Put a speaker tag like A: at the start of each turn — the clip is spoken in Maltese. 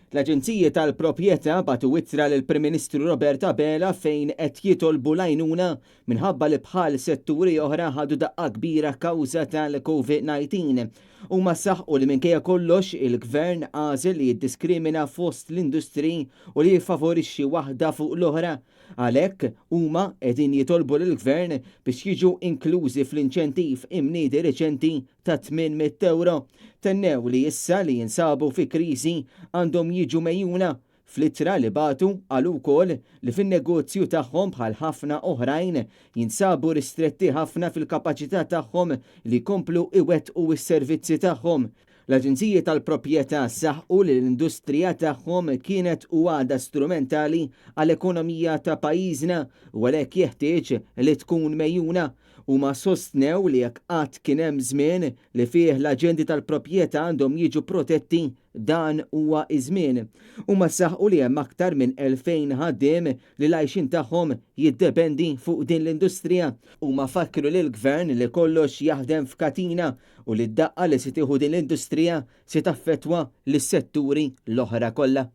A: L-Aġenziji tal-Proprjetà batu ittra lill-Prim Ministru Robert Abela fejn qed jitolbu l-għajnuna minħabba li bħal setturi oħra ħadu daqqa kbira kawża tal-COVID-19. Huma saħħu li minkejja kollox il-Gvern għażel li jiddiskrimina fost l-industri u li jiffavorixxi waħda fuq l-oħra. Għalhekk huma qegħdin jitolbu lill-Gvern biex jiġu inklużi fl-inċentiv imniedi reċenti ta' 800 euro. Tennew li issa li jinsabu fi kriżi għandhom jiġu mejjuna. Fl-ittra li batu qalu wkoll li fin-negozju tagħhom bħal ħafna oħrajn jinsabu ristretti ħafna fil-kapaċità tagħhom li jkomplu iwettqu s-servizzi tagħhom. L-Aġenziji tal-Proprjetà saħħu li l-industrija tagħhom kienet u għadha strumentali għall-ekonomija ta' pajjiżna u għalhekk jeħtieġ li tkun mejjuna. Huma sostnew li jekk qatt kien hemm żmien li fih l-aġendi tal-proprjetà għandhom jiġu protetti dan huwa iż-żmien. Huma saħħu li hemm aktar minn 2000 ħaddiem li l-għajxin tagħhom jiddependi fuq din l-industrija. Huma fakkru lill-Gvern li kollox jaħdem f'katina u li d-daqqa li se tieħu din l-industrija se taffettwa lis-setturi l-oħra kollha.